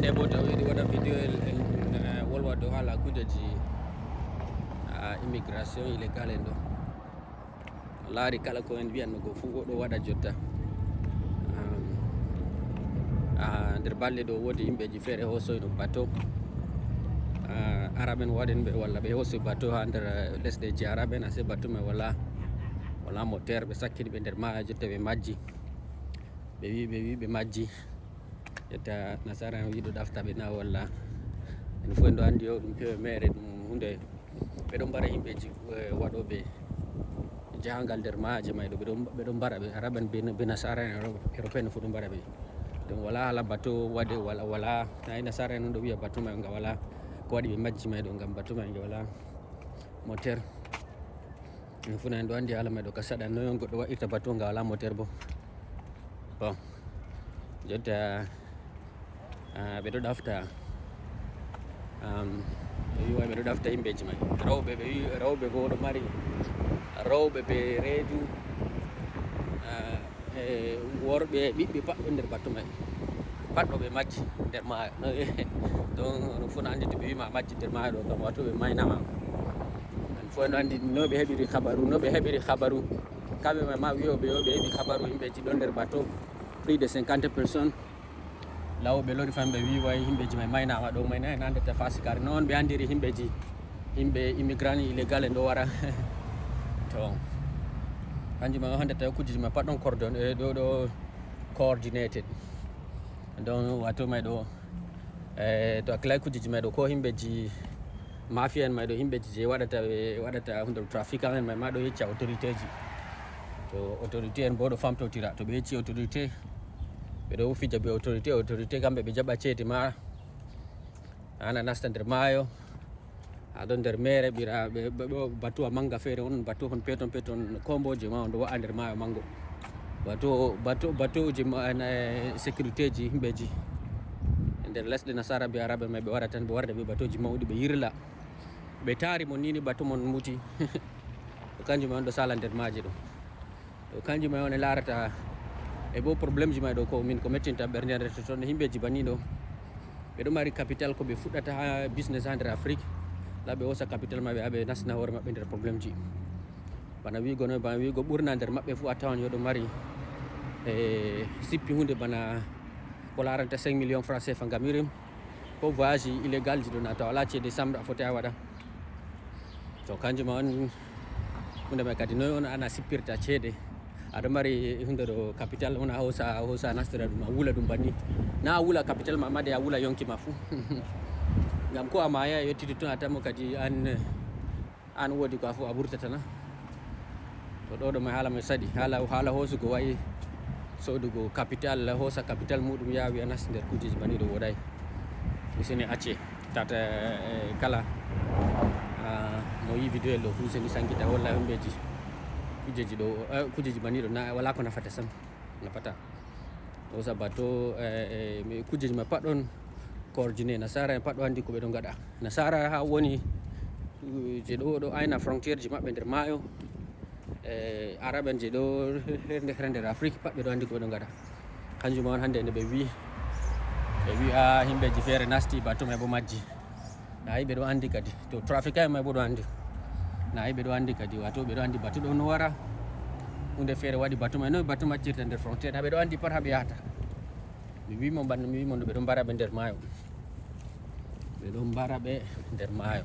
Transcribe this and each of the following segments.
hande bo tawi ɗi waɗa vidéo en wolwa dow haala kujeji immigration illégal en ɗo laari kala ko en wiyanno go fuu oɗo waɗa jotta nder balɗe ɗo woodi yimɓeji feere hosoyno bateau araben waɗen ɓe walla ɓe hosi bateau ha nder lesɗeji araben ase bateau mai wala moteur ɓe sakkini ɓe nder maayo jotta ɓe majji ɓe wi ɓe majji jotta nasara en wiɗo ɗafta ɓe na walla en fof en ɗo andi o ɗum pewe mere ɗum hunde ɓeɗo mbara yimɓeji waɗoɓe jahangal nder maaje may ɗo ɓeɗo mbara ɓe araben be nasara en européen fof ɗo mbara ɓe donc wala hala bateau waɗe wala nayi nasara en ɗo wiya bateau may nga wala ko waɗi ɓe majji may ɗo ngam bateau may nga wala moteur en funa en ɗo andi haala may ɗo ka saɗa noy on goɗɗo waɗirta bateau nga wala moteur bo bon jotta ɓeɗo ɗafta ɓe wiwa ɓeɗo ɗafta yimɓeji may rewɓe ɓe wi rewɓe bo ɗo mari rewɓe ɓe reedu e worɓe ɓiɓɓe pat ɓe nder bateau may pat ɗo ɓe majji nder maayo donc no funa andi to ɓe wima majji nder maayo ɗo kam wato ɓe maynama en fof en andi no ɓe heɓiri habaru kamɓe may ma wiyoɓe yo ɓe heɓi habaru yimɓeji ɗo nder bateau plus de 50 personnes lawɓe lori fan ɓe wi way yimɓeji may maynama ɗo mayna en andata fasikare noon ɓe andiri yimɓe immigrant illégal en ɗo wara to kanjum may o hande tawi kujeji may pat ɗon coordonné ɗo coordinated donc wato may ɗo to a kilay kujeji may ɗo ko yimɓeji mafia en may ɗo yimɓeji je waɗata hunde trafiquant en may ma ɗo yecca autorité ji to autorité en bo ɗo famtotira to ɓe yecci autorité ɓeɗo fija be autorité kamɓe ɓe jaɓa ceede ma ana nasta nder maayo aɗon nder mere ɓira ɓe bateau manga feere on bateau hon peton komboje ma on ɗo wa'a nder maayo mango bateau ji sécurité ji yimɓeji nder lesɗe nasara be arabe may ɓe wara tan ɓe warda ɓe bateau ji mawɗi ɓe yirla ɓe taari mon nini bateau mon muti kanjum may on ɗo sala nder maaje ɗo to kanjum may on e larata e bo probléme ji may ɗo ko min ko mettinta ɓernde nder toon yimɓeji banni ɗo ɓeɗo mari capital ko ɓe fuɗɗata ha business ha nder afrique la ɓe hosa capital maɓɓe aɓe nasna hoore maɓɓe nder probléme ji bana wigo ɓurna nder maɓɓe fo a tawan yoɗo mari sippi hunde bana ko laranta 5 millions francs CFA ngam irim ko voyage illégal ji ɗo na taw ala ceede samre a foti a waɗa to kanjum on hunde may kadi noy on ana sippirta ceede aɗa mari hunde ɗo capital on a hosa nastira ɗum a wula ɗum banni na a wula capital ma made a wula yonki ma fou ngam ko a maya yettiti toon a tamo kadi an woodi ko a fo a ɓurtatana to ɗo may haala may saɗi haala hosugo wayi sodugo capital hosa capital muɗum yawi a nasti nder kujeji banni ɗo woɗay useni acce tata kala mo yi vidéo ɗo useni sankita holla yimɓeji kujeji banni ɗo na wala ko nafata sam nafata hosa bateau kujeji ma pat ɗon coordonné nasara en pat ɗo andi ko ɓe ɗo gaɗa nasara ha woni je ɗo ayna frontiére ji maɓɓe nder maayo arabe en je ɗo nder afrique pat ɓe ɗo andi ko ɓe ɗo gaɗa kanjum on hande nde ɓe wi a yimɓeji feere nasti bateau may bo majji nayi ɓe ɗo andi kadi to trafiquant may bo ɗo andi nayi ɓe ɗo andi kadi wato ɓe ɗo andi bateau ɗo no wara hunde feere waɗi bateau may noy bateau majjirta nder frontiére ha ɓe ɗo andi pat ha ɓe yahata mi wimo no ɓe ɗo mbara ɓe nder maayo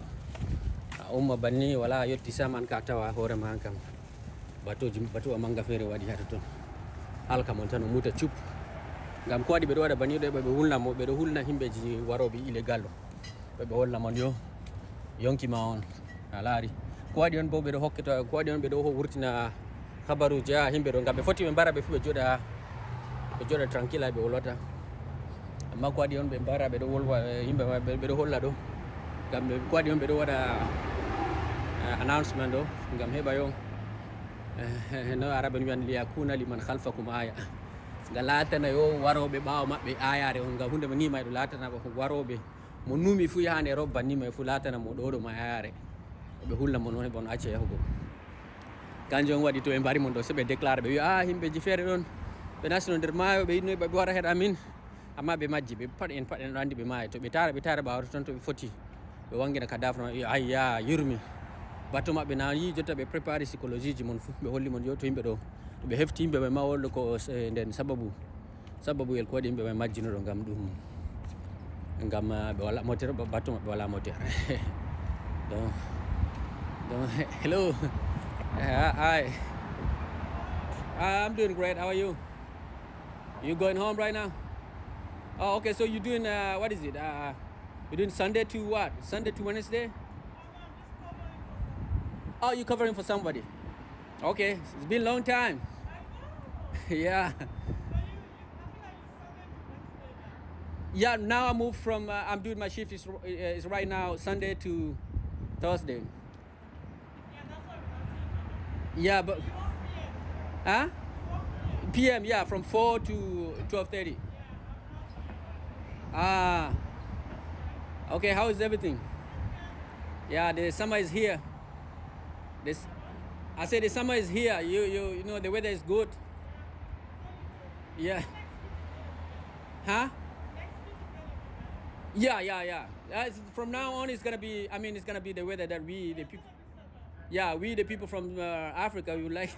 a umma banni wala yetti sam an ka tawa hoore ma an kam bateau a manga feere waɗi hata toon halka mon tan o muta cup ngam ko waɗi ɓeɗo waɗa banni ɗo ɓeɗo hulna yimɓeji waroɓe illégal ɗo ɓeɓe holla mon yo yonki ma on a laari ko waɗi on bo ɓeɗo hokkita ko waɗi on ɓeɗo wurtina habaruji ha yimɓe ɗo ngam ɓe foti ɓe mbara ɓe fu ɓe joɗa tranquille ha ɓe wolwata amma ko waɗi on ɓe mbara ɓeɗo wolwa yimɓe ma ɓeɗo holla ɗo ngam ko waɗi on ɓeɗo waɗa announcement ɗo ngam heɓa yo no arabe wiyan liyakuna liman khalfakum aya nga latana yo waroɓe ɓawo maɓɓe ayare on ngam hunde mo ni may ɗo latana waroɓe mo numi fu yahande rob banni may fu latana mo ɗo ma ayare ɓe hulla mo noon heɓa no acca yahugo kanjum on waɗi to ɓe mbari mon ɗo so ɓe déclare ɓe wi yimɓeji feere ɗon ɓe nastino nder maayo ɓe yinno ɓe wara heɗa min amma ɓe majji ɓe pat en ɗo andi ɓe maayi to ɓe tara ɓawata ton to ɓe foti ɓe wangina Kadhafi ayya yurmi bato maɓɓe na yi jotta ɓe préparé psychologie ji mon fou ɓe holli mon yo to yimɓe ɗo to ɓe hefti yimɓe ɓe ma wolɗo ko nden sababu yel ko waɗi yimɓe ɓe majjinoɗo ngam ɓe wala moteur bato maɓɓe wala moteur donc hello. Hi. I'm doing great. How are you? You going home right now? Oh, okay. So you're doing what is it? You're doing Sunday to what? Sunday to Wednesday? Oh, you're covering for somebody. Okay. It's been a long time. Yeah. Yeah. Now I moved from. I'm doing my shift is right now Sunday to Thursday. Yeah, but huh? PM, yeah, from 4 to 12:30. Ah, okay. How is everything? Yeah, the summer is here. I said the summer is here. You know the weather is good. Yeah. Huh? Yeah. From now on, it's gonna be. I mean, it's gonna be the weather that we the people. Yeah, we the people from Africa, we like.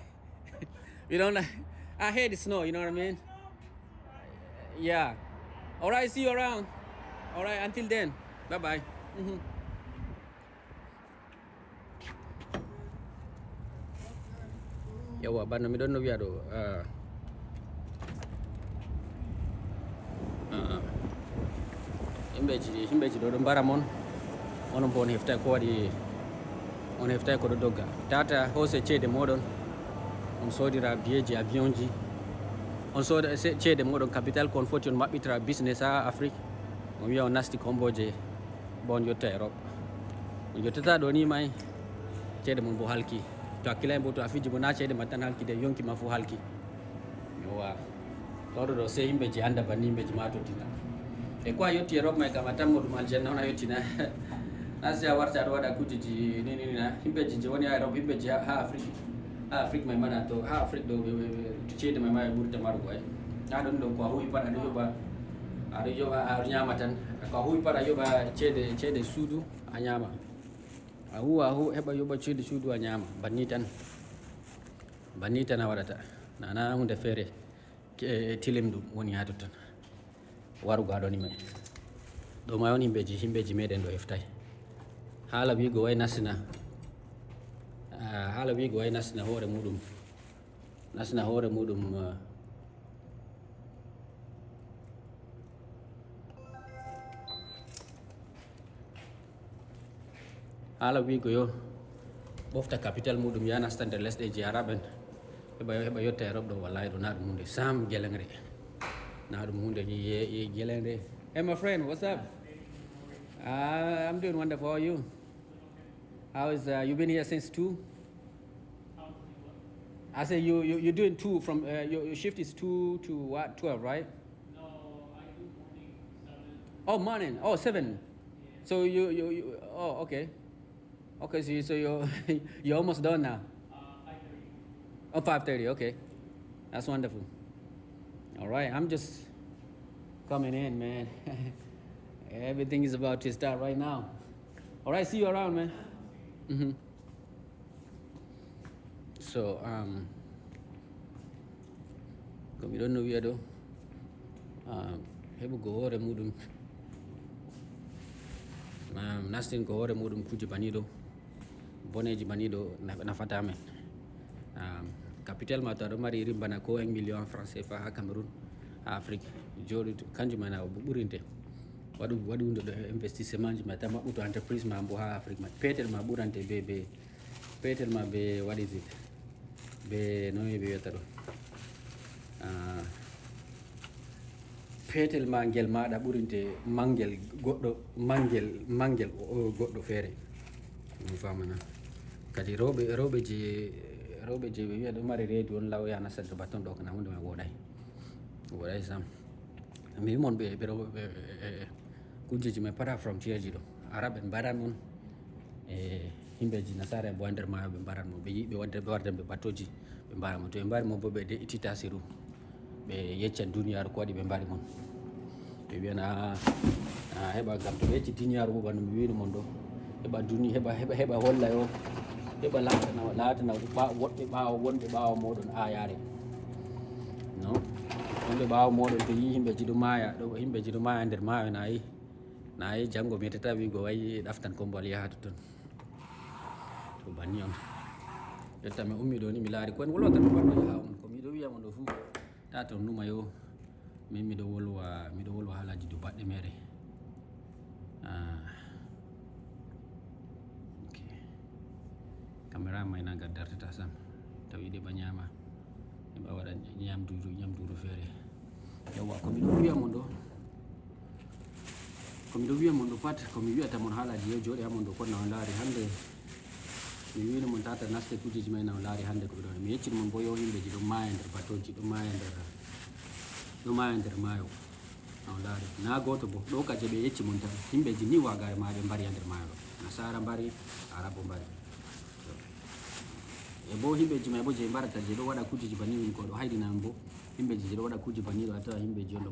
We don't like. I hate the snow. You know what I mean? Yeah. All right. See you around. All right. Until then. Bye bye. Yawa bana mi ɗon no wiya ɗo himɓeji ɗo mbara mon onon bo on heftay ko waɗi on heftay ko ɗo dogga tata hose ceede moɗon on sodira biyeji avion ji on soda ceede moɗon capital ko on foti on maɓɓitira business ha Afrique on wiya on nasti komboje bo on yotta Europe on jottata ɗo ni may ceede mon bo halki to hakkilay bo to a fiji bo na ceede ma tan halki de yonki ma fu halki yowa tawɗo ɗo sey himɓeji anda banni himɓeji ma tottina e ko a yetti Europe may kam a tammo ɗum aljanna on a yettina na si a warta aɗa waɗa kujeji ninina himɓeji je woni ha Europe himɓeji ha Afrique may mana to ha Afrique ɗo to ceede may ma ɓe ɓurta marugo ay ha ɗon ɗo ko a huwi pat aɗa yoɓa aɗa ñama tan ko a huwi pat a yoɓa ceede suudu a ñama a huwa heɓa yoɓa ceede suudu a ñama banni tan a waɗata nana hunde feere tilim ɗum woni ha totton warugo haɗoni may ɗo may on himɓeji meɗen ɗo heftay haala wigo way nasina hoore muɗum haala wigo yo ɓofta capital muɗum ya nasta nder lesɗeji araɓen heɓa yotta Europe ɗo wallahi ɗo na ɗum hunde sam gelengre na ɗum hunde gelengre. Hey my friend, what's up? I'm doing wonderful. How are you? How is you been here since 2? I say you're doing 2 from your shift is 2 to what 12, right? No, I do morning 7. Oh, morning. Oh, 7. Yeah. So you oh, okay. Okay, so you're almost done now. 5:30. Oh, 5:30. Okay, that's wonderful. All right, I'm just coming in, man. Everything is about to start right now. All right, see you around, man. So ko mi ɗon no wiya ɗo heɓugo hoore muɗum nastin ko hoore muɗum kuje baniɗo boneji baniɗo nafata men capital ma to aɗo mari rimbana ko 1 million francs CFA ha Cameroun ha Afrique jooɗi kanjum mana ɓurinte waɗu hunde ɗo investissement ji ma ta maɓɓuto entreprise ma mbo ha Afrique ma petel ma ɓurante petel ma be what is it be noyi ɓe wiyata ɗo petel ma ngel maɗa ɓurinte mangel goɗɗo feere ɗum famana kadi rewɓe je ɓe wiya ɗo mari reedu on law ya nasta nder batton ɗo kana hunde mai woɗay sam mi wimon ɓe kujeji mai para frontiére ji ɗo araɓe mbaɗan mon e himɓeji nasara en bo ha nder mayo ɓe mbaɗan mon ɓe yiɓe wardan ɓe battoji ɓe mbara mon to ɓe mbari mon bo ɓe de'itita siru ɓe yeccan duniyaru ko waɗi ɓe mbari mon ɓe wiyana heɓa gam to ɓe yecci tiñaru bo bano mi wino mon ɗo heɓa duni heɓa holla yo heɓa latana woɗɓe ɓawo wonɓe ɓawo moɗon yare no wonɓe ɓawo moɗon to yi himɓeji ɗo maya ɗo himɓeji ɗo maya nder mayo nayi janggo mi yetata wigo wayi ɗaftan kombal yaha ton to banni on jotta mi ummi ɗo ni mi laari ko en wolwata ɗo baɗɗo yaha on ko miɗo wiya mon ɗo fu ta ton numa yo min miɗo wolwa haalaji dow baɗɗe mere caméra may na gaddartata sam tawi ɗeɓa ñama heɓa waɗa ñamduru feere yawwa ko miɗo wiya mon ɗo pat komi wiyata mon haalaji yo jooɗi ha mon ɗo kon na on laari hande mi wino mon tata naste kujeji may na on laari hande ko ɓe ɗon mi yeccini mon bo yo himɓeji ɗo maya nder batoji ɗo maya nder mayo na on laari na goto bo ɗo ka je ɓe yecci mon tan himɓeji ni wagare ma ɓe mbari ha nder mayo ɗo nasara mbari arabo mbari e bo himɓeji may bo je mbarata je ɗo waɗa kujeji banni min ko ɗo haydinan bo himɓeji je ɗo waɗa kuje banni ɗo a tawa himɓeji on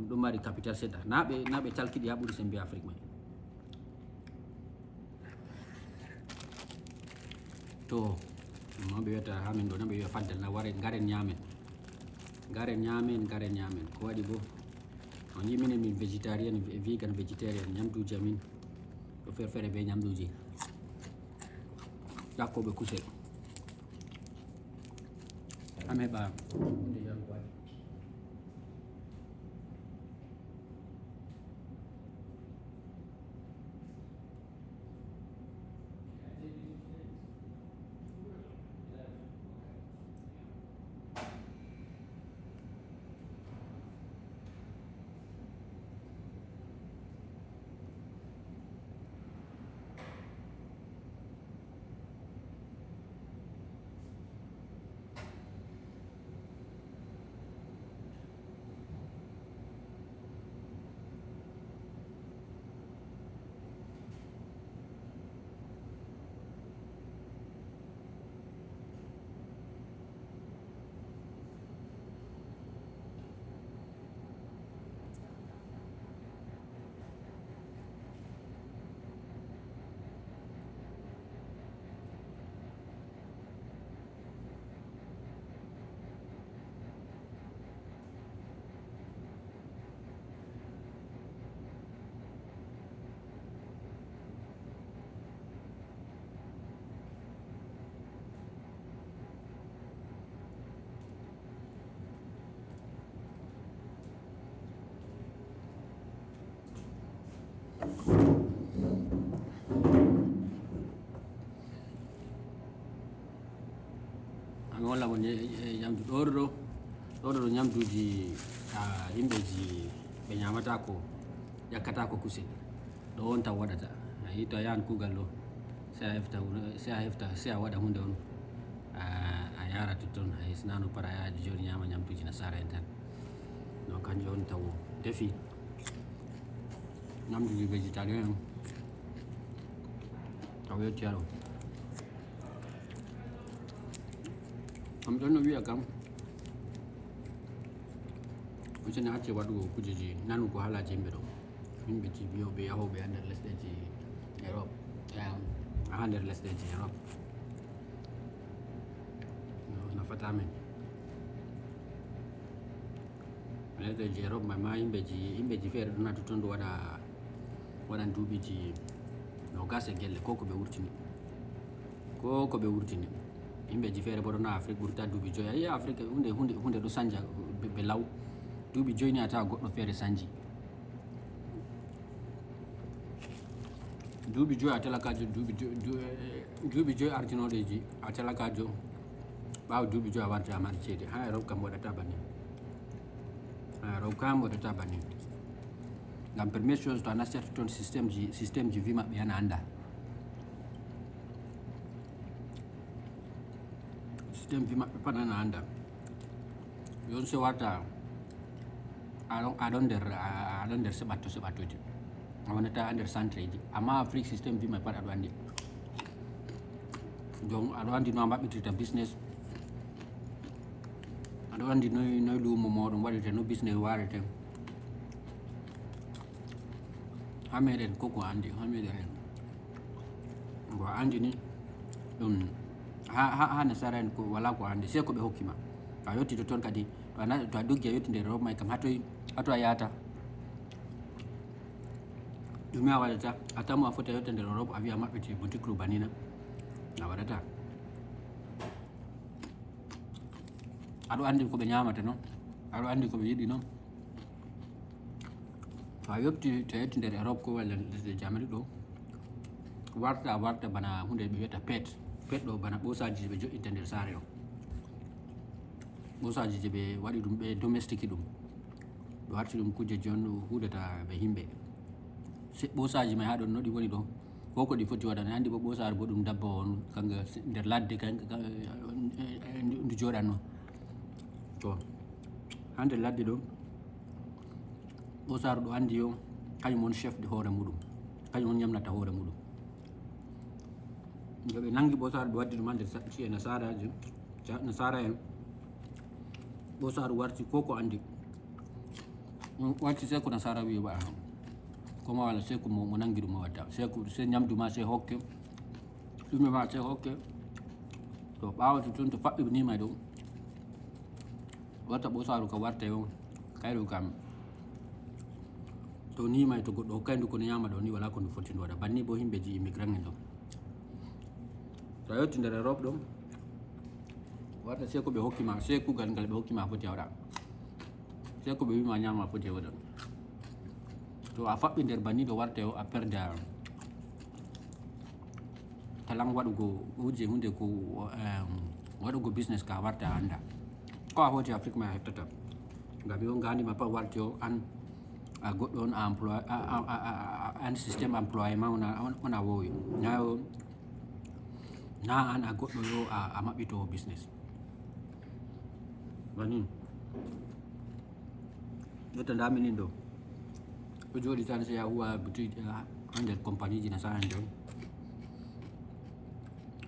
ɗo mari capital seɗɗa na ɓe calkiɗi ha ɓuuri sembe Afrique may to no ɓe wiyata ha min ɗo na ɓe wiya faddal na garen ñamen ko waɗi bo on yi minen min végétarien vegan végétarien ñamduji amin ɗo ferfere be ñamduji ƴakkoɓe kusel am heɓa ami walla mon ñamdu ɗo ñamduji himɓeji ɓe ñamata ko ƴakkata ko kusel ɗo on tan waɗata ayi to a yahan kugal ɗo se a waɗa hunde on a yara totton hay sinano para yaji joni ñama ñamduji nasara en tan no kanjum on taw defi ñamduji végétarien taw yetti aɗo am ɗon no wiya kam useni acce waɗugo kujeji nanugo haalaji yimɓe ɗo yimɓeji biyoɓe yahoɓe ha nder lesɗeji Europe ha nder lesɗeji Europe nafata men lesɗeji Europe may ma yimɓeji feere ɗo natu toon ɗo waɗan duuɓiji nogas e gelle ko ko ɓe wurtini yimɓeji feere bo ɗo na Afrique ɓurta duuɓi joyi a yi Afrique hunde ɗo sanja ɓe law duuɓi joyi ni a tawa goɗɗo feere sanji duuɓi joyi a talakajo duuɓi joyi artinoɗeji a talakajo ɓawo duuɓi joyi a warta a mari ceede ha Europe kam waɗata banni ngam premiére chose to a nastata toon systéme ji wi maɓɓe yana anda systéme wi maɓɓe pat ana anda yon so warta aɗon nder seɓattoje a wonata nder centre ji amma Afrique systéme wi maɓɓe pat aɗo andi donc aɗo andi no a maɓɓitirta business aɗo andi noy luumo moɗon waɗirte no business warete hameden koko andi hameden go andi ni ɗum ha nasara en ko wala ko andi sey ko ɓe hokkima to a yetti to toon kadi to a doggi a yetti nder robe may kam hato a yahata ɗume a waɗata a tamo a foti a yetta nder robe a wiya maɓɓete boutique ru banina a waɗata aɗo andi ko ɓe ñamata noon aɗo andi ko ɓe yiɗi noon to a yetti nder Europe ko walla lesɗe jamani ɗo warta bana hunde ɓe wiyata pet ɗo bana ɓosaji je ɓe joɗinta nder saare o ɓosaji je ɓe waɗi ɗum ɓe domestique ɗum ɓe warti ɗum kujeji on huudata ɓe himɓe ɓosaji may ha ɗon no ɗi woni ɗo koko ɗi foti waɗan andi bo ɓosare bo ɗum dabba on kanga nder ladde ndu joɗanno to ha nder ladde ɗo ɓosaru ɗo andi yo kañum on chef de hoore muɗum kañum on ñamnata hoore muɗum nde ɓe nangi ɓosaru ɓe waddi ɗum ha nder ci'e nasara en ɓosaru warti koko andi warti sey ko nasara wi waɗa koma walla sey ko mo nangi ɗum o watta sey ñamdu ma sey hokke ɗume ma sey hokke to ɓawata toon to faɓɓi nima ɗo warta ɓosaru ka warta yo kayru kam to nima to goɗɗo hokkay ndu kono ñama ɗo ni wala ko ndu foti ndu waɗa banni bo himɓeji immigrant en ɗo to a yetti nder Europe ɗo warta sey ko ɓe hokkima sey kugal ngal ɓe hokkima foti a waɗa sey ko ɓe wima ñama foti a waɗa to a faɓɓi nder banni ɗo warta yo a perda talan waɗugo uje hunde ko waɗugo business ka warta a anda ko a hoti Afrique ma a heftata ngam yo ngandima pat warti yo an a goɗɗo on an systéme employément on a wowi na an a goɗɗo yo a maɓɓito business banin jotta ndaminin ɗo ɗo jooɗi tan sey a huwa boutique ha nder compagnie ji nasara en ɗon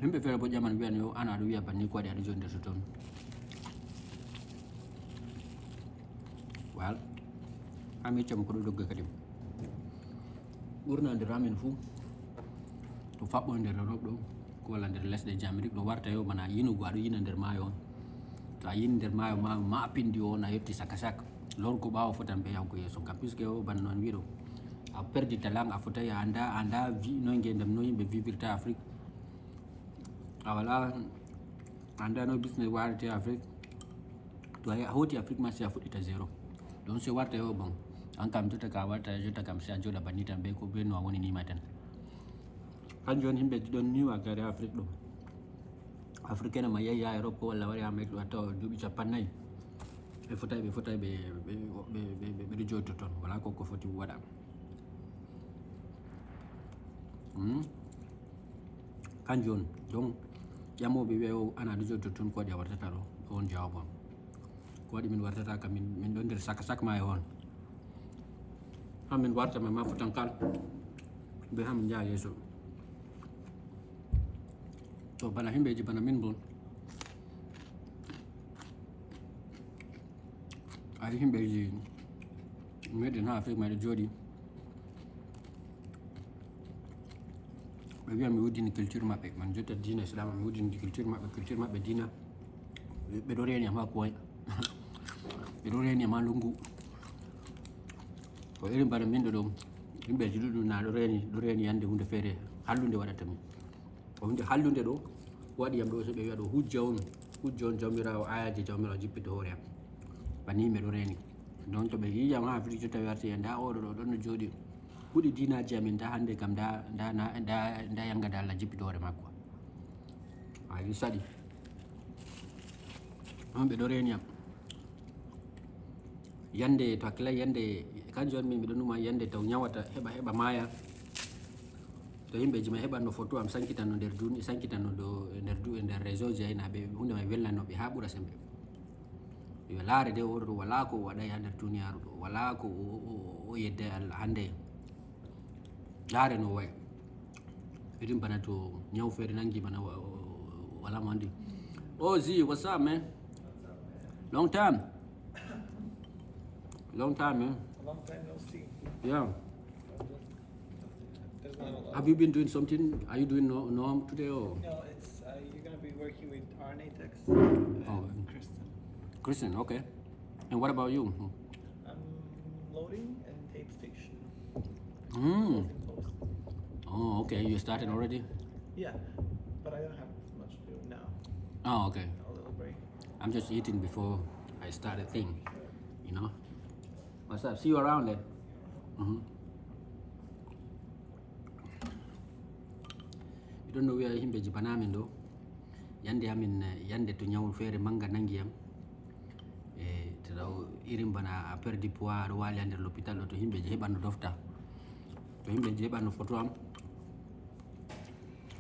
himɓe feere bo ƴaman wiyan yo an aɗa wiya banni ko waɗi aɗa jooɗi nder toton wal ami yeccamo ko ɗo dogga kadi ɓurna nder amin fuu to faɓɓo nder Europe ɗo ko walla nder lesɗe jamiri ɗo warta yo bana yinugo aɗa yina nder maayo on to a yini nder maayo ma maɓɓindi on a yetti saka lorgo ɓawo fotan ɓe yahugo yeeso ngam puisque o bana noon wiɗo a perdi talang a fotayi a anda noy ngendam no yimɓe vivirta Afrique a wala anda no business warate Afrique to a hoti Afrique ma sey a fuɗɗita zéro donc sey warta yo bon an kam jotta ka warta jotta kam sey a jooɗa banni tan be no a woni nima tan kanjum on himɓe ɗon niwa gare Afrique ɗo africaine ma yehi ha Europe ko walla wari ha Amérique ɗo a tawa duuɓi 50 ɓe fotayi ɓeɗo jooɗi toton wala ko foti waɗa kanjum on donc ƴamoɓe wiya an aɗa jooɗi toton ko waɗi a wartata ɗo on jawab on ko waɗi min wartata kam min ɗon nder sak ma e on hamin warta ma fotan kal ɓe hamin jaha yeeso to bana himɓeji bana min bon ari himɓeji meɗen ha Afrique maɗo jooɗi ɓe wiya mi wuddini culture maɓɓe man jotta dina islam mi wuddini culture maɓɓe dina ɓeɗo reni am ha koy ɓeɗo reni am ha lungu ko irin bana min ɗo himɓeji ɗuɗɗum na ɗo reni yande hunde feere hallude waɗata min ko hunde hallude ɗo waɗi yam ɗo so ɓe wiya ɗo hujja on jawmirawo ayaji jawmirawo jippito hoore am banni yimɓe ɗo reni donc to ɓe yiyam ha Afrique jotta wi warti e nda oɗo ɗo ɗon no jooɗi huuɗi dinaji amin nda hannde kam nda yangada Allah jippito hoore makko ayi saɗi on ɓe ɗo reni am yande to hakkilay yande kanjum on min miɗo numa yande taw ñawata heɓa maaya to yimɓeji ma heɓanno photo am sankitanno nder duni sankitanno ɗo nder réseau ji aynaɓe hunde may welnannoɓe ha ɓuura sembe yo laare de oɗo ɗo wala ko o waɗay ha nder duniyaru ɗo wala ko o yedday Allah hande laare no way irin bana to ñaw feere nangi bana wala mo andi Z, what's up man? Long time man. Long time no see. Yeah. Have you been doing something? Are you doing norm today or? No, it's you're gonna be working with Arnatex Oh. and Kristen. Christian, okay. And what about you? I'm loading and tape station. Mm. Post and post. Oh, okay. You started already? Yeah, but I don't have much to do now. Oh, okay. A little break. I'm just eating before I start the thing. You know? What's up? See you around then. You don't know where himbe jibanamin do. Yande amin yande to nyawul fere manga nangiyam. Tadaw irim bana a perdi poids do wali nder l'hôpital to himbe je heɓanno dofta. To himbe je heɓanno photo am.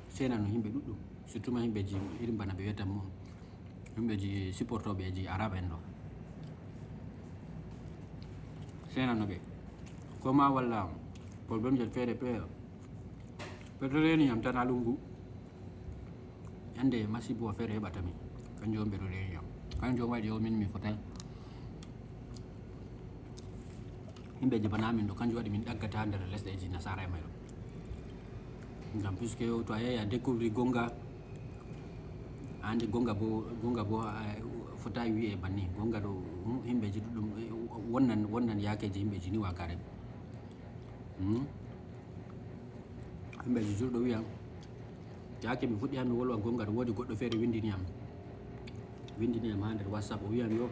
Sena no himbe ɗuɗɗum. Surtout ma himbe ji irim bana ɓe wiyata mo himbe ji supportoɓe ji arab en ɗo. Sena no ɓe. Koma walla problème je fere pe reni am tan ha lungu. Yande masibo fere heɓatami kanjum on ɓe ɗo reni am. Kanjum waɗi o min mi fotai. Himɓe je bana min ɗo kanjum waɗi min ɗaggata ha nder lesɗeji nasara e may ɗo. Ngam puisque to a yahi a découvrir gonga andi gonga bo fotai wi'e banni gonga ɗo himɓeji ɗuɗɗum wonnan yakeji himɓeji ni wakare. Himɓeji julɗo wiya yake mi fuɗɗi ha mi wolwa gonga ɗo woodi goɗɗo feere windini am ha nder WhatsApp o wiyam yo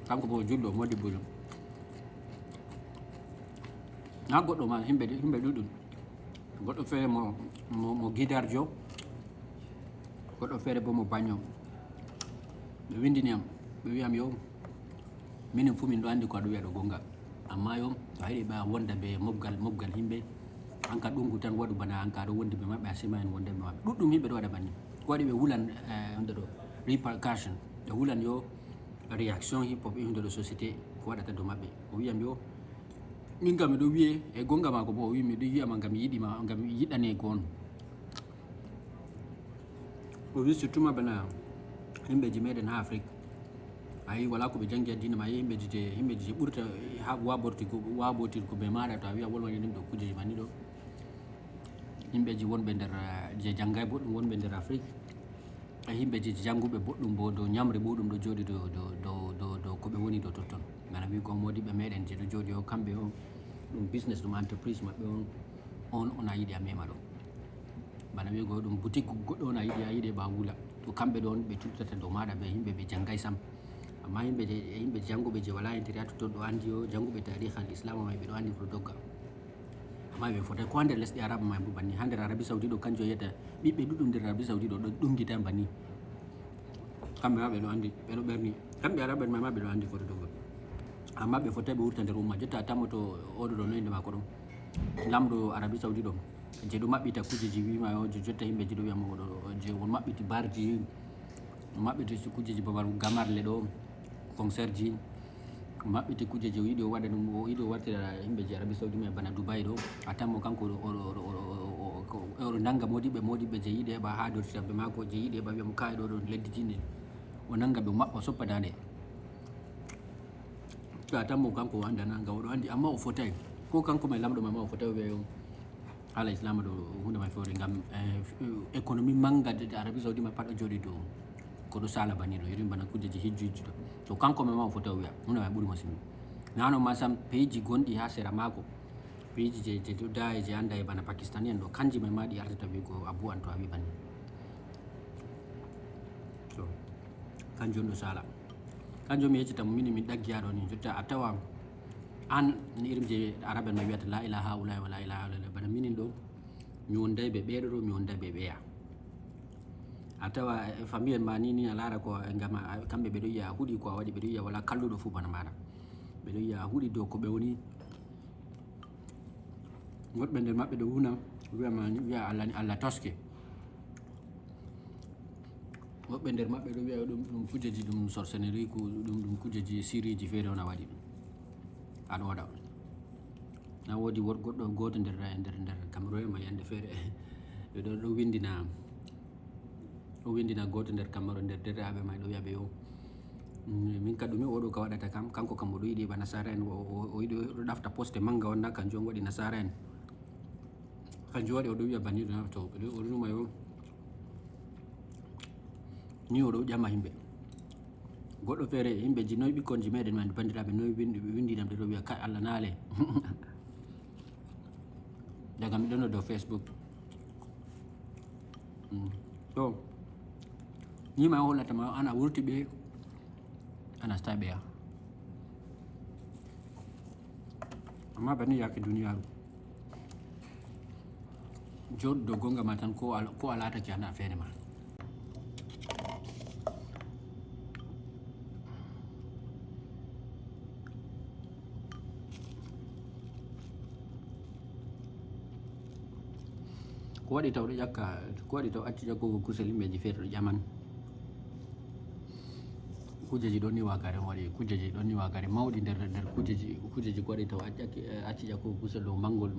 kanko bo julɗo modibbo na goɗɗo ma himɓe ɗuɗɗum goɗɗo feere mo guidarjo goɗɗo feere bo mo bagno ɓe windini am ɓe wiyam yo minen fuu min ɗo andi ko aɗa wiya ɗo gonga amma yo a yiɗi ɓa wonda be mobgal himɓe anka ɗungu tan waɗu bana anka aɗo wondi ɓe maɓɓe a sima en wonde ɓe maɓɓe ɗuɗɗum himɓe ɗo waɗa banni ko waɗi ɓe wulan hunde ɗo repercussion ɓe wulan yo réaction hip hop hunde ɗo société ko waɗata dow maɓɓe o wiyam yo min kam miɗo wiye e gonga mako bo o wi miɗo wiyama ngam yiɗima ngam yiɗane ko on o wi surtout ma bana himɓeji meɗen ha Afrique ayi wala ko ɓe jangi addina ma yi himɓeji je ɓurta ha wabotir ko ɓe maɗa to a wiya wolwani ɗum ɗo kujeji mani ɗo himɓeji wonɓe nder je janggay boɗɗum wonɓe nder Afrique e himɓeji janguɓe boɗɗum bo dow ñamre ɓuɗum ɗo jooɗi dow ko ɓe woni dow totton bana wi ko modiɓe meɗen je ɗo jooɗi o kamɓe o ɗum business ɗum entreprise maɓɓe on a yiɗi a mema ɗo bana wi go ɗum boutique goɗɗo on a yiɗi ɓa wula to kamɓe ɗon ɓe tuttata dow maɗa ɓe yimɓe ɓe janggay sam amma yimɓe janguɓe je wala intérêt totton ɗo andi o janguɓe tariha al islam may ɓe ɗo andi ko dogga amma ɓe fotai ko ha nder lesɗe arabe may bo banni ha nder Arabie Saoudi ɗo kanjum yiyata ɓiɓɓe ɗuɗɗum nder Arabie Saoudi ɗo ɗungita banni kamɓe ma ɓe ɗo andi ɓe ɗo ɓerni kamɓe arabe may ma ɓe ɗo andi ko dogga amma ɓe fotai ɓe wurta nder umma jotta a tammo to oɗo ɗo noyinde mako ɗon lamɗo Arabie Saoudi ɗo je ɗo maɓɓita kujeji wima o je jotta himɓeji ɗo wiyama oɗo je on maɓɓiti barji o maɓɓiti kujeji babal gamarle ɗo concert ji o maɓɓiti kujeji o yiɗi o waɗa ɗum o yiɗi o wartira himɓeji Arabie Saoudi may bana Dubai ɗo a tammo kanko oɗo nanga modiɓɓe je yiɗi heɓa ha dow sabbe mako je yiɗi heɓa wiyamo kayi ɗo ɗo leddi tinde o nanga ɓe maɓɓa soppa dande to a tammo kanko o anda nanga oɗo andi amma o fotai ko kanko may lamɗo may ma o fotai o wiya yo haala islam ɗo hunde may fewre ngam économie manga de Arabie Saoudi may pat ɗo jooɗi dow ko ɗo sala banni ɗo irin bana kujeji hijjuji ɗo to kanko may ma o fotai o wiya hunde may ɓuuri mo simmi nano ma sam pays gonɗi ha sera mako pays je ɗo daye je anda e bana Pakistani en ɗo kanji may ma ɗi ardata wi ko abu an to a wi banni so kanjum ɗo sala kanjum mi yeccita mo min ɗaggi ha ɗo ni jotta a tawa an irim je arabe ma wiyata la ilaha illa wa la ilaha illa bana minin ɗo mi wonday ɓe ɓeɗo ɗo mi wonday ɓe ɓeya a tawa famille en ma ni a lara ko ngam kamɓe ɓe ɗo yiya a huuɗi ko a waɗi ɓe ɗo yiya wala kalluɗo fuu bana maɗa ɓe ɗo yiya a huuɗi dow ko ɓe woni goɗɓe nder maɓɓe ɗo wuna wiya Allah toske woɓɓe nder maɓɓe ɗo wiya ɗum kujeji ɗum sorcellerie ko ɗum kujeji siriji feere on a waɗi aɗa waɗa na woodi goɗɗo goto nder Cameroun ma yande feere ɗo windina goto nder Cameroun nder derɗiraɓe ma ɗo wiyaɓe yo min ka ɗume oɗo ka waɗata kam kanko kam oɗo yiɗi ba nasara en o yiɗi ɗo ɗafta poste manga on na kanjum waɗi nasara en kanjum waɗi oɗo wiya banni ɗo to oɗo numa yo ni oɗo ƴama yimɓe goɗɗo feere yimɓeji noyi ɓikkonji meɗen mandi bandiraɓe noyi windinam ɗe ɗo wiya kay Allah naale daga miɗon no dow Facebook to nima hollatama ana wurti ɓe ana sta ɓeya amma banni yake duniyaru joɗo dow gonga ma tan ko a latake hana feere ma ko waɗi taw ɗo ƴakka ko waɗi taw acci ƴakkugo kusel yimɓeji feere ɗo ƴaman kujeji ɗon ni wagare waɗi kujeji ɗon ni wagare mawɗi nder kujeji ko waɗi taw acci ƴakkugo kusel ɗo mangol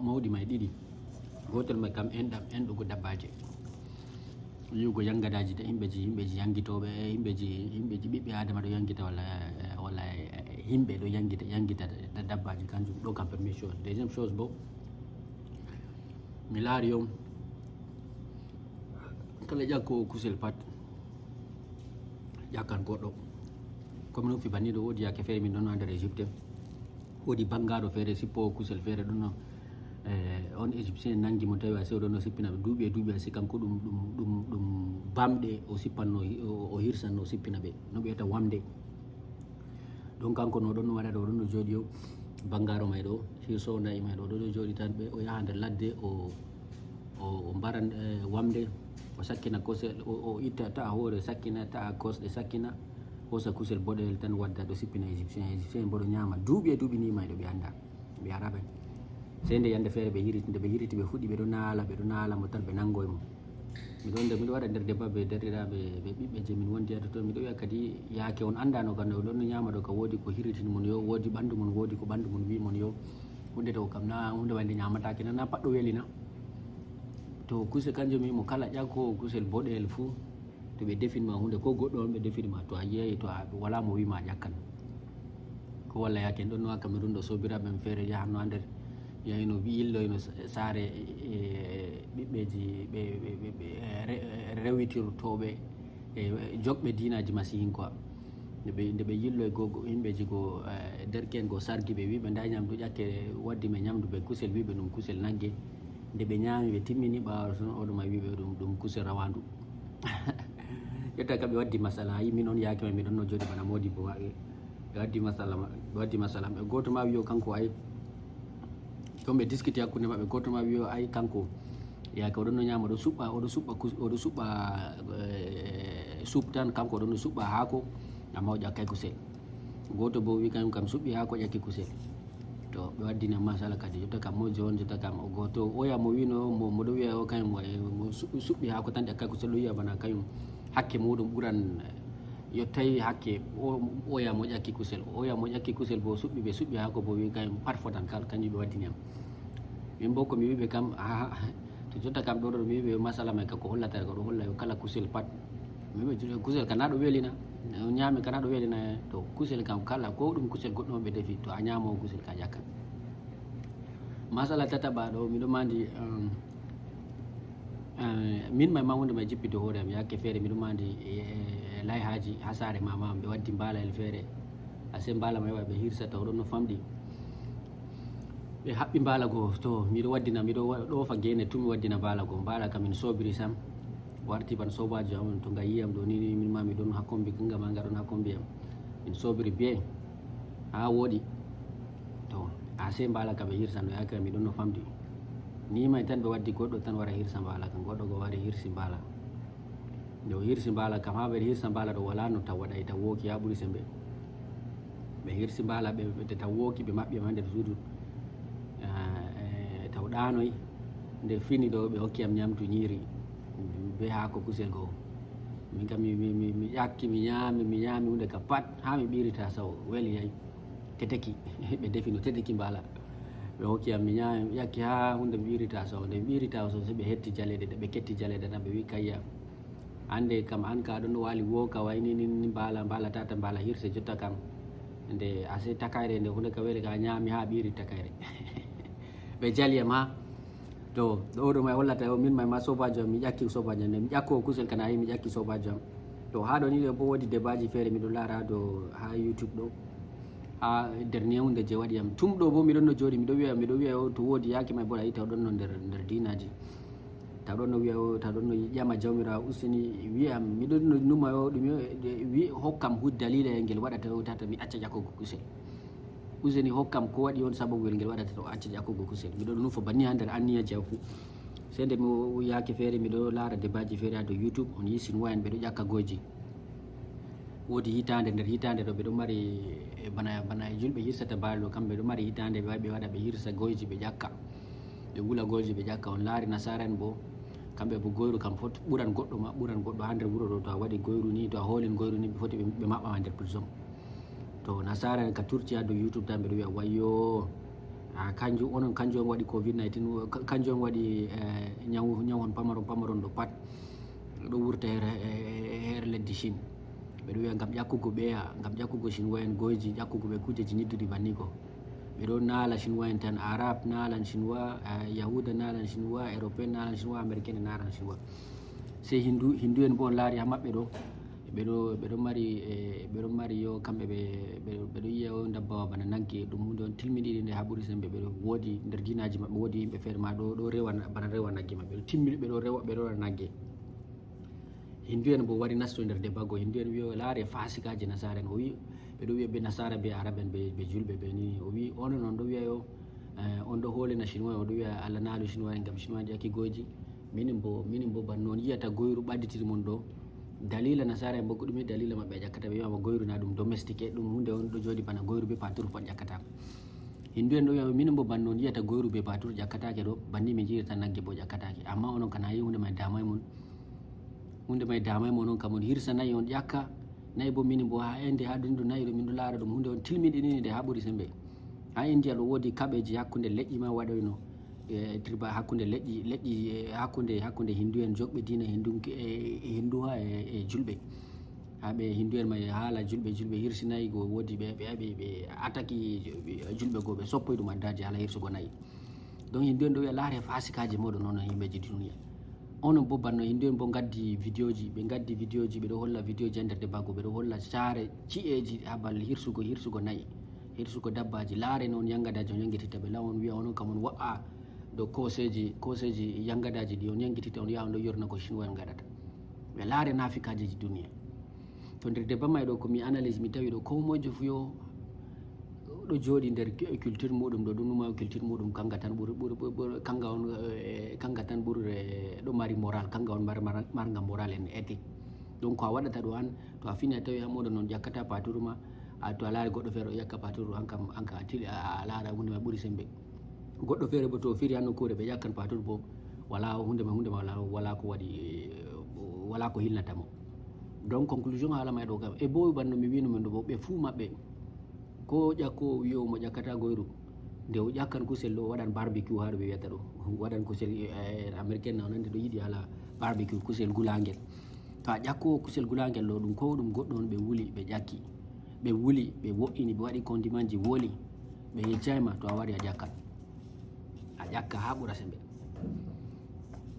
mawɗi may ɗiɗi gotel may kam enɗugo dabbaje yiwugo yangadaji de yimɓeji yangitoɓe yimɓeji ɓiɓɓe adama ɗo yangita walla yimɓe ɗo yangita dabbaji kanjum ɗo kam premier chose deuxiéme chose bo mi laari yo kala ƴakkowo kusel pat ƴakkan goɗɗo comme no fi banni ɗo woodi yake feere min ɗon ha nder Égypte woodi bangaɗo feere sippowo kusel feere ɗum on égyptien nangi mo tawi a sew ɗon no sippina ɓe duuɓi e duuɓi asi kanko ɗum bamɗe o sippanno o hirsanno o sippina ɓe no ɓe wiyata wamde ɗon kanko no ɗon no waɗa ɗo ɗon no jooɗi yo bangaro may ɗo hirsowo nayi may ɗo ɗo jooɗi tan ɓe o yaha nder ladde o mbaran wamde o sakkina kosel o itta ta'a hoore sakkina ta'a kosɗe sakkina hosa kusel boɗeyel tan wadda ɗo sippina égyptien mboɗo ñaama duuɓi e duuɓi ni may ɗo ɓe annda ɓe araɓe sey nde yande feere ɓe hiriti ɓe fuɗɗi ɓe ɗo naala mo tan ɓe nangoye mo miɗo waɗa nder débat ɓe derɗiraɓe ɓe ɓiɓɓe je min wondi hade toon miɗo wiya kadi yaake on andano kam ɗo ɗon no ñaama ɗo ka woodi ko hiritini mon yo woodi ɓanndu mon woodi ko ɓanndu mon wi mon yo hunde to kam na hunde wande ñamatake na pat ɗo welina to kusel kanjum wimo kala ƴakkowo kusel boɗeyel fuu to ɓe definma hunde ko goɗɗo on ɓe definima to a yeeyi to wala mo wima ƴakkan ko walla yaake en ɗon no ha Cameroun ɗo sobiraɓe men feere yahanno ha nder yayno yilloyno saare ɓiɓɓeji ɓe rewitirtoɓe joɓɓe dinaji masihin quoi nde ɓe yilloy yimɓeji go derken go sargi ɓe wiɓe nda ñamdu ƴakke waddi ɓe ñamdu ɓe kusel wiɓe ɗum kusel nagge nde ɓe ñaami ɓe timmini ɓawa ton oɗuma wiɓe ɗum kusel rawandu ƴetta kam ɓe waddi masala yi min on yaake ma miɗon no jooɗi bana modi bo maɓɓe ɓe waddi masala maɓɓe goto ma wiyo kanko ay ɗon ɓe discuti hakkunde maɓɓe goto ma wiyo ay kanko yaake oɗon no ñaama oɗo suɓɓa soup tan kanko oɗon no suɓɓa haako amma o ƴakkay kusel goto bo wi kañum kam suɓɓi haako ƴakki kusel to ɓe waddini masala kadi jotta kam mojo on jotta kam goto oya mo wino moɗo wiya o kañum mo suɓɓi haako tan ƴakkay kusel ɗo wiya bana kañum hakke muɗum ɓuran yottayi hakke oya mo ƴakki kusel bo suɓɓi ɓe suɓɓi haako bo wi kañum pat fotan kañum ɓe waddini am min bo komi wiɓe kam to jotta kam ɗo mi wiɓe masala may kako hollata ko ɗo holla yo kala kusel pat mi wiɓe kusel kana ɗo welina ñaami kana ɗo welina to kusel kam kala ko ɗum kusel goɗɗum on ɓe defi to a ñamowo kusel ka ƴakkan masala tataɓa ɗo miɗo mandi min may ma hunde may jippide hoore am yakke feere miɗo mandi layhaji ha saare mama ɓe waddi mbalayel feere ase mbala may ɓe hirsata oɗon no famɗi ɓe haɓɓi mbala go to miɗo ɗofa gene tumi waddina mbala kam min sobiri sam warti ban sobajo am to nga yiyam ɗo ni min ma miɗon hakkombi kanga ma ngaɗon hakkombi am min sobiri bien ha woɗi to ase mbala kam ɓe hirsano yakira miɗon no famdi ni may tan ɓe waddi goɗɗo tan wara hirsa mbala kam goɗɗo go wari hirsi mbala nde o hirsi mbala kam ha ɓe hirsa mbala ɗo wala no taw waɗay taw wooki ha ɓuuri sembe ɓe hirsi mbala ɓe taw wooki ɓe maɓɓi ma nder suudu taw ɗanoy nde fini ɗo ɓe hokki am ñamdu ñiiri be haako kusel goo min kam mi ƴakki mi ñaami hunde ka pat ha mi ɓirita saw weli yay teteki ɓe defi no teteki mbala ɓe hokki am mi ñaami mi ƴakki ha hunde mi ɓirita saw nde mi ɓirita saw so ɓe hetti jaleɗe ɓe ketti jaleɗe tan ɓe wi kayya hande kam an ka ɗon wali wooka wayni ni mbala tata mbala hirse jotta kam nde ase takayre nde hunde ka weli ka ñaami ha ɓiri takayre ɓe jali am ha to ɗo ɗo may hollata o min may ma sobajo am mi ƴakki sobajo am mi ƴakko kusel kana yi mi ƴakki sobajo am. To ha ɗo ni ɗo bo wodi débatji feere miɗo laara ha dow ha YouTube ɗo ha dernier hunde je waɗi am tum ɗo bo miɗon no jooɗi miɗo wiya o to woodi yaki may bo a yi taw ɗon no nder dinaji taw ɗon no wiya o taw ɗon no ƴama jawmirawo useni wiyam miɗon no numa o ɗum hokkam dalila e ngel waɗata o tata mi acca ƴakkugo kusel useni hokkam ko waɗi on sababuyel ngel waɗata to acca ƴakkugo kusel miɗo nufa banni ha nder anniyaji am fuu sey nde mi yake feere miɗo laara débatji feere ha dow YouTube on yi Chinois en ɓeɗo ƴakka goji woodi hitande nder hitande ɗo ɓeɗo mari bana julɓe hirsata baali ɗo kamɓe ɗo mari hitande ɓe wawi ɓe waɗa ɓe hirsa goyji ɓe ƴakka ɓe wula goyji ɓe ƴakka on laari nasara en bo kamɓe bo goyru kam foti ɓuran goɗɗo ha nder wuro ɗo to a waɗi goyru ni to a hoolin goyru ni foti ɓe maɓɓama nder prison to nasara en ka turti ha dow YouTube tan ɓeɗo wiya wayyo kanjum on waɗi covid-19 kanjum on waɗi ñawon pamaron ɗo pat ɗo wurta her leddi Chine ɓeɗo wiya ngam ƴakkugo ɓeya ngam ƴakkugo Chinois en goyji ƴakkugo ɓe kujeji niddudi banni ko ɓeɗo naala Chinois en tan arabe naalan Chinois yahuda naalan Chinois européen naalan Chinois américain e naalan Chinois sey hindu en bo on laari ha maɓɓe ɗo ɓeɗo mari yo kamɓe ɓeɗo yiya o dabbawa bana nagge ɗum hunde on tilmiɗiɗi nde ha ɓuuri sembe ɓeɗo woodi nder dinaji maɓɓe woodi yimɓe feere ma ɗo rewa bana rewa nagge maɓɓe ɓeɗo timmini ɓeɗo rewa nagge hindu en bo wari nasto nder débat hindu en wiyo laare fasikaji nasara en o wi ɓeɗo wiya ɓe nasara be arabe en ɓe julɓe ɓe ni o wi onon on ɗo wiya yo on ɗo hoolina Chinois o ɗo wiya Allah naalu Chinois en ngam Chinois ƴakki goyji minin bo banno on yiyata goyru ɓadditiri mon ɗo dalila nasara en bo ko ɗume dalila maɓɓe a ƴakkata ɓe wiyama goyru na ɗum domestique ɗum hunde on ɗo jooɗi bana goyru be paturu pat ƴakkatako hindu en ɗo wiya minin bo banno on yiyata goyru be paturu ƴakkatake ɗo banni min jiirata nagge bo ƴakkatake amma onon kana yi hunde may damay mon on kam on hirsa nayi on ƴakka nayi bo minin bo ha ende ha ɗum ɗo nayi ɗo min ɗo laara ɗum hunde on tilmiɗinini nde ha ɓuuri sembe ha India ɗo woodi kaɓeji hakkude leƴƴi ma waɗoyno triba hakkude leƴƴi hakkude hindu en joɓɓe dina hindu ha e julɓe ha ɓe hindu en may haala julɓe hirsinayi go woodi ɓe ataki julɓe goo ɓe soppoy ɗum addaji haala hirsugo nayi donc hindu en ɗo wiya laare fasikaji moɗon noon yimɓeji duniya onon bo banno hindu en bo gaddi vidéo ji ɓeɗo holla vidéo ji ha nder débat go ɓeɗo holla saare ci'eji ha balle hirsugo nayi hirsugo dabbaji laare noon yangadaji on yangititta ɓe law on wiya onon kam on wa'a dow koseji yangadaji ɗi on yangititta on yaha on ɗo yorna ko Chinois en gaɗata ɓe laare nafikaji duniya to nder débat may ɗo komi analyse mi tawi ɗo ko mojo fu yo ɗo jooɗi nder culture muɗum ɗo ɗum numa culture muɗum kanga tan ɓuri ɗo mari moral kanga on marga moral en éthique donc ko a waɗata ɗo an to a fini a tawi ha moɗon noon ƴakkata paturu ma to a laari goɗɗo feere o ƴakka paturu an kam a laara hunde ma ɓuuri sembe goɗɗo feere bo to o firi ha nokkure ɓe ƴakkan paturu bo wala hunde ma wala ko waɗi wala ko hilnatamo donc conclusion haala may ɗo kam e bo banno mi wino men ɗo bo ɓe fuu maɓɓe ko ƴakkowo wiyo mo ƴakkata goyru nde o ƴakkan kusel ɗo waɗan barbecue ha ɗo ɓe wiyata ɗo waɗan kusel américain na o nande ɗo yiɗi haala barbecue kusel gulangel to a ƴakkowo kusel gulangel ɗo ɗum ko ɗum goɗɗo on ɓe wuli ɓe ƴakki ɓe wuli ɓe wo'ini ɓe waɗi condiment ji woli ɓe yeccayma to a wari a ƴakkan a ƴakka ha ɓura sembe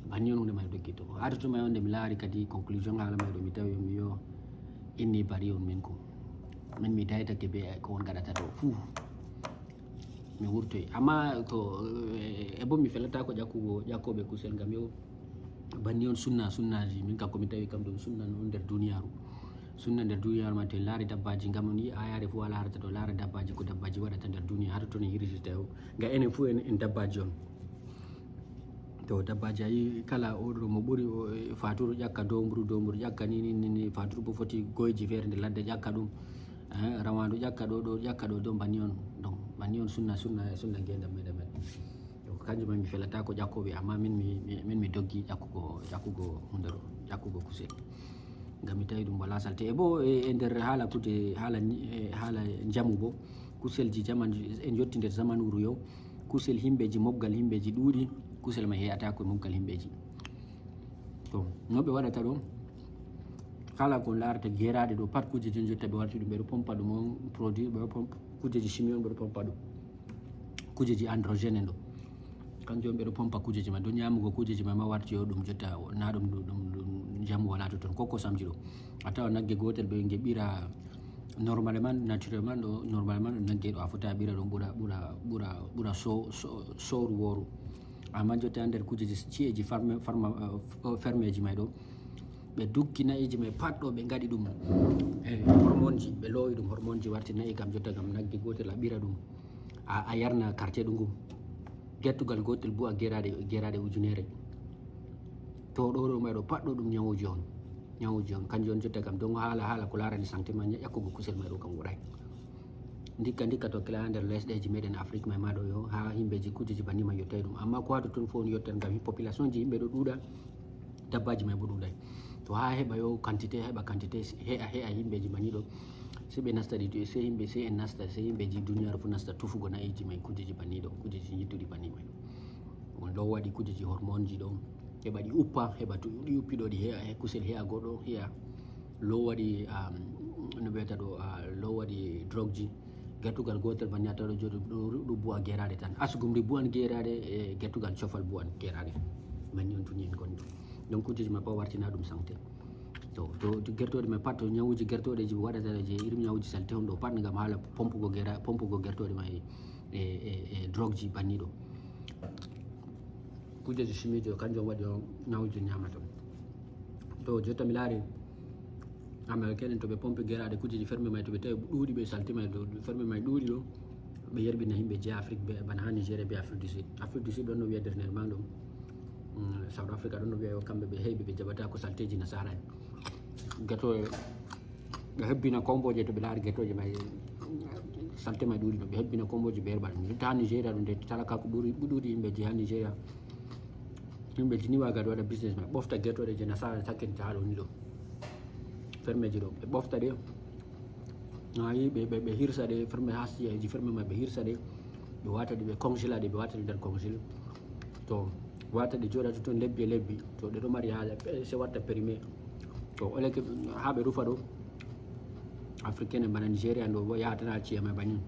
banni on hunde may doggito ha toto may on nde mi laari kadi conclusion haala may ɗo mi tawi mi yo inni bari on min ko min mi daytake be ko on gaɗata ɗo fuu mi wurtoy amma to e bo mi felatako ƴakkoɓe kusel ngam yo banni on sunnaji min kam komi tawi kam ɗum sunna on nder duniyaru ma to en laari dabbaji ngam on yi ayare fuu a larata ɗo laara dabbaji ko dabbaji waɗata nder duniya hato toon en hirtita o ga enen fuu en dabbaji on to dabbaji ayi kala oɗo mo ɓuuri faturu ƴakka domburu ƴakka ni faturu bo foti goyji feere nde ladde ƴakka ɗum rawandu ƴakka ɗo don banni on sunna gendam meɗen to kanjum mi felata ko ƴakkoɓe amma min mi doggi ƴakkugo hunde ɗo ƴakkugo kusel ngam mi tawi ɗum wala salte e bo e nder haala jamu bo kuselji jamanu en jotti nder zamanuru yo kusel himɓeji mobgal himɓeji ɗuuɗi kusel mai heyatako mobgal himɓeji to no ɓe waɗata ɗo kala kon larata geraɗe ɗo pat kujeji jotta ɓe warti ɗum ɓeɗo pompa ɗum on produit ɓeɗo pompa kujeji chimie on ɓeɗo pompa ɗum kujeji androgéne en ɗo kanjum ɓeɗo pompa kujeji ma do nyamugo kujeji ma warti yo ɗum jotta na ɗum jamu wala to ton koko samji ɗo a tawa nagge gotel ɓe geɓira normalement naturellement ɗo normalement ɗo nagge ɗo a fota ɓira ɗum ɓura sowru woru amma jotta nder kujeji ci'eji fermeji may ɗo ɓe dukki nayiji may pat ɗo ɓe gaɗi ɗum hormone ji ɓe lowi ɗum hormone ji warti nayi kam jotta kam nagge gotel a ɓira ɗum a yarna quartier ɗum ngum gettugal gotel bo a geraɗe ujunere to ɗo may ɗo pat ɗo ɗum nyawuji on kanjum on jotta kam don haala ko larani santé ma ƴakkugo kusel may ɗo kam woɗay dikka to kila nder lesɗeji meɗen afrique may ma ɗo yo ha yimɓeji kujeji banni ma yottay ɗum amma ko hado toon fof on yottan ngam population ji yimɓe ɗo ɗuuɗa dabbaji may bo ɗuuɗay to ha heɓa yo quantité he'a yimɓeji banni ɗo se ɓe nasta ɗi se yimɓe se en nasta se yimɓeji duniyaru fu nasta tufugo nayiji may kujeji banni ɗo kujeji yidduɗi banni may on ɗo waɗi kujeji hormone ji ɗo heɓa ɗi uppa heɓa to ɗi uppi ɗo ɗi he'a kusel he'a goɗɗo he'a low waɗi no ɓeyata ɗo low waɗi drogue ji gertugal gotel banni a tawa ɗo jooɗi ɗo buwa geraɗe tan asgumri buwan geraɗe e gertugal cofal buwan geraɗe banni on tuni en gonɗo donc kujeji ma pa wartina ɗum santé to gertoɗe ma pat to ñawuji gertoɗe ji waɗata je irim ñawuji salte on ɗo pat ngam haala pompugo gertoɗe ma e drogue ji banni ɗo kujeji chimie o kanjum waɗi o ñawuji ñamata to jotta mi laari américain en to ɓe pompi geraɗe kujeji ferme may to ɓe tawi ɗuuɗi ɓe salte may ɗo ferme may ɗuuɗi ɗo ɓe yerbina yimɓe je afrique ɓe bana ha nigéria be afrique du sud ɗon no wiya dernièrement ɗum south africa ɗon no wiya yo kamɓe ɓe heeɓi ɓe jaɓata ko salteji nasara en gatoe ɓe hebbina comboje to ɓe laari gatoje may salte may ɗuuɗi ɗo ɓe hebbina comboje ɓe herɓa ɗum jotta ha nigéria ɗum de talaka ko ɗuuɗi yimɓeji ha nigéria yimɓeji ni waga ɗo waɗa business may ɓofta gatoɗe je nasara sakkinta ha ɗo ni ɗo fermeji ɗo ɓe ɓofta ɗe ayi ɓe hirsa ɗe ferme ha siyaji ferme ma ɓe hirsa ɗe ɓe wata ɗe ɓe congela ɗe ɓe wata ɗe nder congel to wata ɗe joɗata toon lebbi e lebbi to ɗe ɗo mari haala se watta périmé to oleke ha ɓe rufa ɗo africaine bana nigéria ɗo bo yahatana ciya ma banin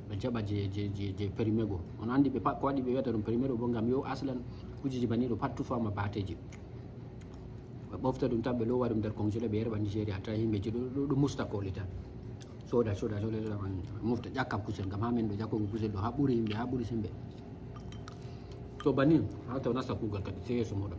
ɓe jaɓa je périmé go on andi ɓe pat ko waɗi ɓe wiyata ɗum périmé ɗo bo ngam yo aslan kujeji banni ɗo pat tufama bateji ɓe ɓofta ɗum tan ɓe lowa ɗum nder congélé ɓe yerɓa nigéria tawa yimɓeji ɗo musta koli tan soda mofta ƴakka kusel ngam ha men ɗo ƴakkugo kusel ɗo ha ɓuuri yimɓe ha ɓuuri sembe to banni ha taw nasta kugal kadi se yeeso moɗon